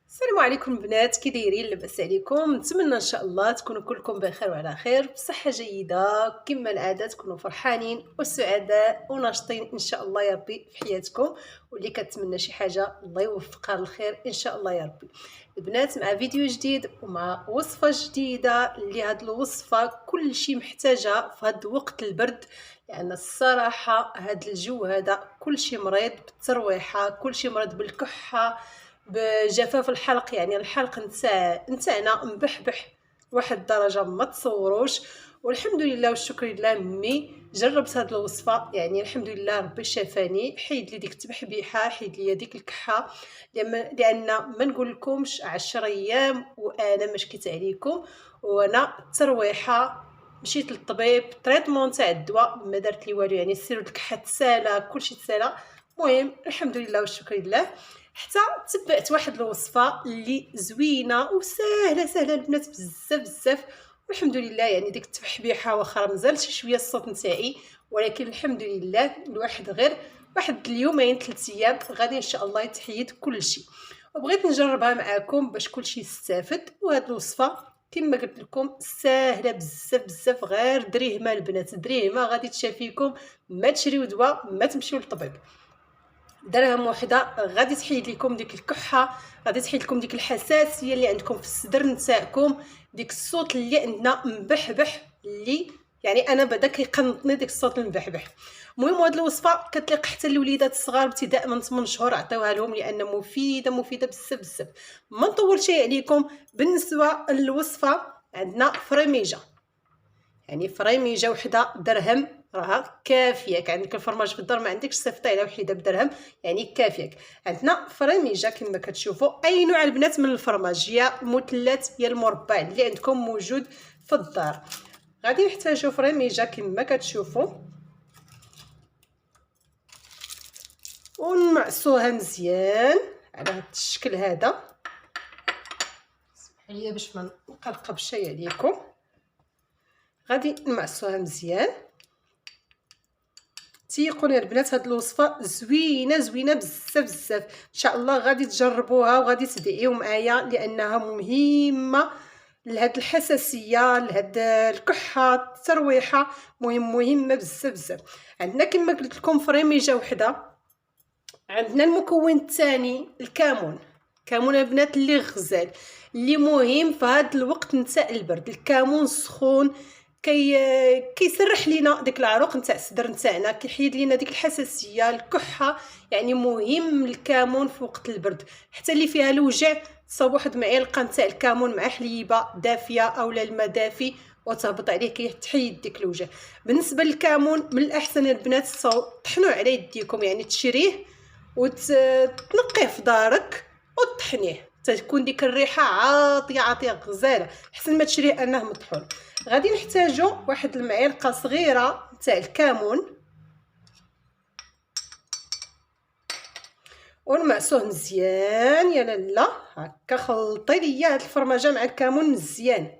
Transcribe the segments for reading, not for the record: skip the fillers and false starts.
السلام عليكم البنات، كي دايرين؟ لاباس عليكم؟ نتمنى ان شاء الله تكونوا كلكم بخير وعلى خير بصحه جيده. كما العاده تكونوا فرحانين وسعداء وناشطين ان شاء الله يا ربي في حياتكم، واللي كتمنى شي حاجه الله يوفقها للخير ان شاء الله يا ربي. البنات مع فيديو جديد ومع وصفه جديده، اللي هاد الوصفه كل شي محتاجها في هاد وقت البرد، لان الصراحه هاد الجو هذا كل شي مريض بالترويحه، كل شي مريض بالكحه، بجفاف الحلق. يعني الحلق نتاعنا مبحبح واحد الدرجه ما تصوروش. والحمد لله والشكر لله مي جربت هذه الوصفه، يعني الحمد لله ربي شافاني، حيد لي ديك التبحبيحه، حيد لي ديك الكحه. لان ما نقول لكمش 10 ايام وانا ما شكيت عليكم، وانا ترويحه مشيت للطبيب تريتمون تاع الدواء ما درت لي والو، يعني سيروا الكحه تسالى كلشي تسالى. المهم الحمد لله والشكر لله، حتى تبعت واحد الوصفه اللي زوينه وسهله سهله البنات بزاف بزاف. والحمد لله يعني ديك التبحبيحه واخا مازال شي شويه الصوت نتاعي، ولكن الحمد لله الواحد غير واحد اليومين 3 ايام غادي ان شاء الله يتحيد كل شيء. وبغيت نجربها معكم باش كل شيء يستافد. وهاد الوصفه كما قلت لكم ساهله بزاف بزاف، غير دريهما البنات، دريهما غادي تشافيكم. ما تشريو دواء، ما تمشيو للطبيب، درهم وحده غادي تحيد لكم ديك الكحه، غادي تحيد لكم ديك الحساسيه اللي عندكم في الصدر نتاعكم، ديك الصوت اللي عندنا مبحبح، اللي يعني انا بدا كيقنطني ديك الصوت المبحبح. المهم هاد الوصفه كتليق حتى للوليدات الصغار ابتداء من 8 شهور، عطيوها لهم لان مفيده بزاف بزاف. ما نطولش عليكم. بالنسبه للوصفه عندنا فريميجه، يعني فريميجه وحده درهم راها كافياك. عندك الفرماج في الدار ما عندكش صيفطي على وحده بدرهم، يعني كافياك. عندنا فريميجه كما كتشوفوا، اي نوع البنات من الفرماج، يا مثلث يا المربع اللي عندكم موجود في الدار. غادي نحتاجوا فريميجه كما كتشوفوا، ونمعسوها مزيان على هذا الشكل هذا. اسمحوا لي باش ما نقرقبش عليكم. غادي نمعسوها مزيان. تيقوا لي البنات هاد الوصفه زوينه بزاف بزاف، ان شاء الله غادي تجربوها وغادي تدعيو معايا، لانها مهمه لهاد الحساسيه، لهاد الكحه، الترويحه، مهمه بزاف بزاف. عندنا كما قلت لكم فريميجه وحده. عندنا المكون الثاني الكمون. كمون البنات اللي غزال، اللي مهم في هذا الوقت نتاع البرد. الكمون سخون، كيسرح لينا ديك العروق نتاع الصدر نتاعنا، كيحيد لينا ديك الحساسيه الكحه. يعني مهم الكمون في وقت البرد. حتى اللي فيها الوجع تصاوب واحد معلقه نتاع الكمون مع حليبه دافيه اولا الماء دافي وتهبط عليه كيحيد ديك الوجع. بالنسبه للكمون من الاحسن البنات طحنوه على يديكم، يعني تشريه وتنقيه في دارك وتطحنيه، تكون ديك الريحه عاطيه غزاله، حسن ما تشريه انه مطحون. غادي نحتاجو واحد المعلقه صغيره تاع الكمون، ونمعسوه مزيان. يا لاله هكا خلطي لي هاد الفرماجه مع الكمون مزيان.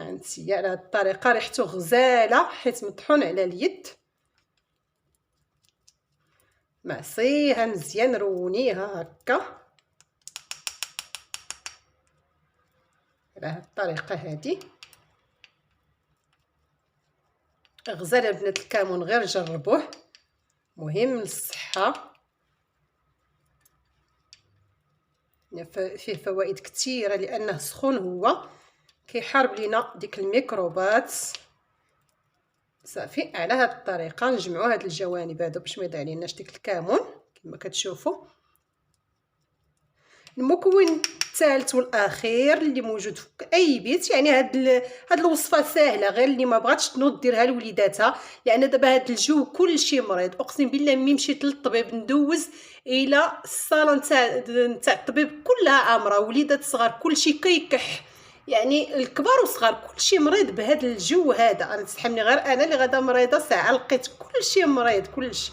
هانتيا على هاد الطريقه ريحته غزاله حيت مطحون على اليد. معصيها مزيان، رونيها هكا على هاد الطريقه هادي. غزال البنات الكمون، غير جربوه، مهم للصحه، فيه فوائد كثيره لانه سخون، هو كيحارب لينا ديك الميكروبات. صافي على هاد الطريقه نجمعوا هاد الجوانب هادو باش ما يضيع ليناش ديك الكمون كما كتشوفوا. المكون الثالث والاخير اللي موجود في اي بيت، يعني هاد الوصفه سهله، غير اللي ما بغاتش تنوض ديرها لوليداتها، لان دابا هاد الجو كلشي مريض. اقسم بالله ملي مشيت للطبيب ندوز الى الصاله نتاع الطبيب كلها عامره، وليدات صغار كلشي كيكح، يعني الكبار وصغار كلشي مريض بهذا الجو هذا. انا تسحمني غير انا اللي غادا مريضه، ساعه لقيت كلشي مريض كلشي.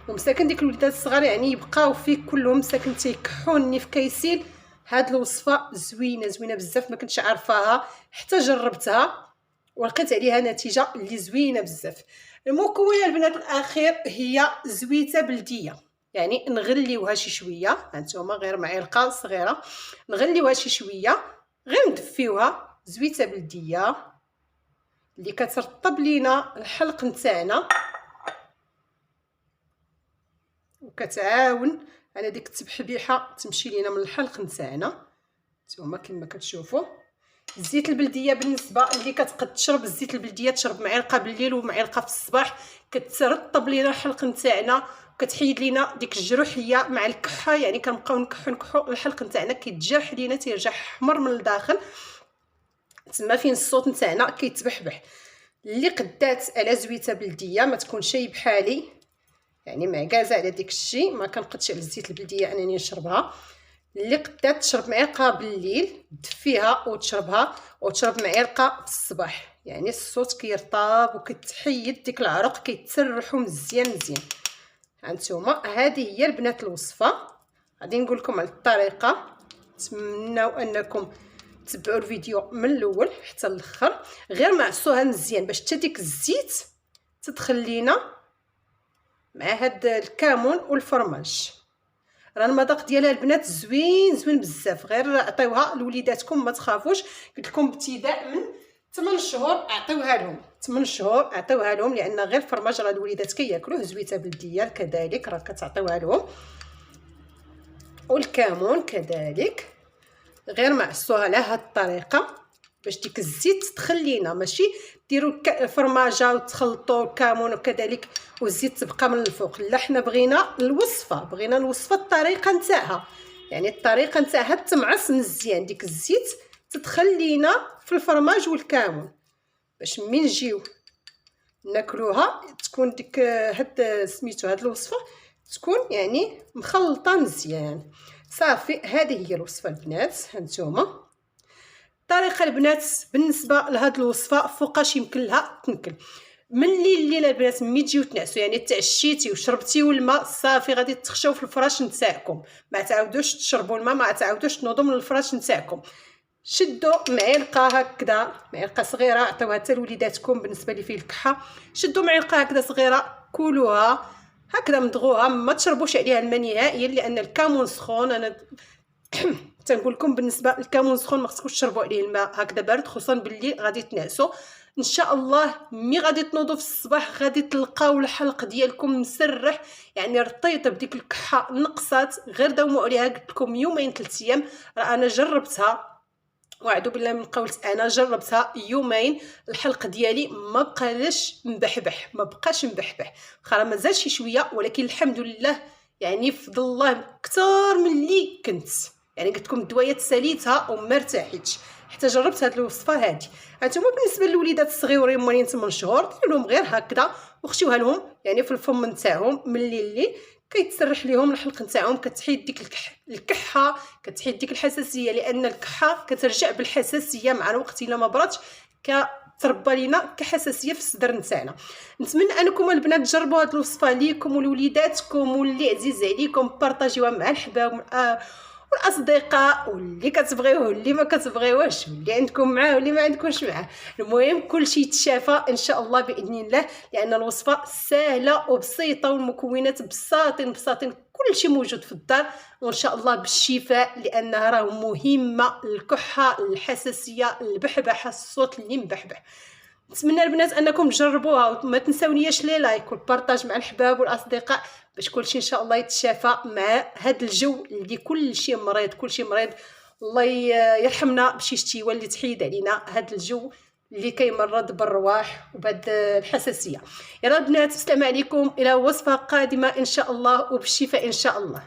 ومساكن ديك الوليدات الصغار يعني يبقاو فيك كلهم مساكن تيكحوني في كيسين. هاد الوصفه زوينه بزاف، ما كنتش عارفاها حتى جربتها ولقيت عليها نتيجه اللي زوينه بزاف. المكون البنات الاخير هي زويته بلديه. يعني نغليوها شي شويه، هانتوما غير معلقه صغيره نغليوها شي شويه، غير ندفيوها زويته بلديه اللي كترطب لينا الحلق نتاعنا وكتعاون على ديك التبحبيحه تمشي لينا من الحلق نتاعنا. نتوما كما كتشوفوا الزيت البلديه بالنسبه اللي كتقد تشرب الزيت البلديه تشرب معلقه بالليل ومعلقه في الصباح، كترطب لينا الحلق نتاعنا وكتحيد لينا ديك الجروحيه مع الكحه، يعني كنبقاو نكحوا الحلق نتاعنا كيتجرح لينا تيرجع حمر من الداخل، تما فين الصوت نتاعنا كيتبحبح. اللي قدات على زويته بلديه ما تكون شي بحالي، يعني معكازه على ديك الشيء، ما كنقدش على الزيت البلديه انني نشربها. اللي قدات تشرب معلقه بالليل تدفيها وتشربها، وتشرب معلقه في الصباح، يعني الصوت كيرطاب وكتحيد ديك العرق كيتسرحوا مزيان مزيان. هانتوما هذه هي البنات الوصفه، غادي نقول لكم على الطريقه، نتمنوا انكم تبعوا الفيديو من الاول حتى الاخر، غير معصوها مزيان باش حتى ديك الزيت تدخل لينا مع هاد الكمون والفرماج. راه المذاق ديالها البنات زوين زوين بزاف، غير عطيوها لوليداتكم ما تخافوش، قلت لكم ابتداء من 8 شهور عطيوها لهم، 8 شهور عطيوها لهم، لان غير الفرماج راه الوليدات كياكلوه، زويته بلديه كذلك راه كتعطيوها لهم، والكمون كذلك غير معصوها على هاد الطريقه باش ديك الزيت تخلينا، ماشي ديروا الفرماجه وتخلطوا الكمون وكذلك والزيت تبقى من الفوق، لا حنا بغينا الوصفه الطريقه نتاعها، يعني الطريقه نتاعها تمعص مزيان ديك الزيت تدخلينا في الفرماج والكمون، باش من نجيو ناكلوها تكون ديك هاد سميتو هاد الوصفه تكون يعني مخلطه مزيان. صافي هذه هي الوصفه البنات. هانتوما الطريقه البنات بالنسبه لهاد الوصفه فوقاش يمكن لها تنكل من الليل البنات، ملي تجيو تنعسوا يعني تعشيتي وشربتيو الماء صافي غادي تخشاو في الفراش نتاعكم، ما تعاودوش تشربوا الماء، ما تعاودوش تنوضوا من الفراش نتاعكم، شدوا معلقه هكذا، معلقه صغيره عطيوها حتى لوليداتكم بالنسبه لي فيه الكحه، شدوا معلقه هكذا صغيره كلوها هكذا مضغوها، ما تشربوش عليها الماء نهائيا لان الكمون سخون. انا تنقول لكم بالنسبه للكمون سخون ما خصكوش تشربوا عليه الماء هكذا بارد، خصوصا بالليل غادي تنعسوا ان شاء الله. مي غادي تنوضوا في الصباح غادي تلقاو الحلق ديالكم مسرح، يعني رطيطه بديك الكحه نقصات، غير داوموا عليها قلت لكم يومين 3 ايام، راه انا جربتها واعوذ بالله من قولت انا جربتها يومين، الحلق ديالي ما بقاش مبحبح، ما بقاش مبحبح، راه مازال شي شويه ولكن الحمد لله يعني فضل الله اكثر من اللي كنت، يعني قلت لكم الدوايات ساليتها وما ارتاحتش حتى جربت هذه الوصفه هذه. هانتوما بالنسبه للوليدات الصغيورين مولين 8 شهور ديروا لهم غير هكذا وخشيوها لهم يعني في الفم نتاعهم من الليل كيتسرح ليهم الحلق نتاعهم، كتحيد ديك الكحه، كتحيد ديك الحساسيه، لان الكحه كترجع بالحساسيه مع الوقت الا ما براتش كتربى لينا كحساسيه في الصدر نتاعنا. نتمنى انكم البنات تجربوا هذه الوصفه ليكم ولوليداتكم واللي عزيز عليكم، بارطاجيوها مع الحباب والاصدقاء واللي كتبغيوه واللي ما كتبغيوهش واللي عندكم معاه واللي ما عندكمش معاه، المهم كلشي يتشافى ان شاء الله باذن الله، لان الوصفه سهله وبسيطه والمكونات بساطين كلشي موجود في الدار، وان شاء الله بالشفاء لانها راه مهمه، الكحه الحساسيه البحبحه الصوت اللي مبحبح. نتمنى البنات انكم تجربوها وما تنساونياش لي لايك والبارطاج مع الحباب والاصدقاء باش كلشي ان شاء الله يتشافى مع هذا الجو اللي كلشي مريض الله يرحمنا بشي شتيوه اللي تحيد علينا هذا الجو اللي كيمرض بالرواح وبهاد الحساسيه. يلا البنات السلام عليكم، الى وصفه قادمه ان شاء الله وبالشفاء ان شاء الله.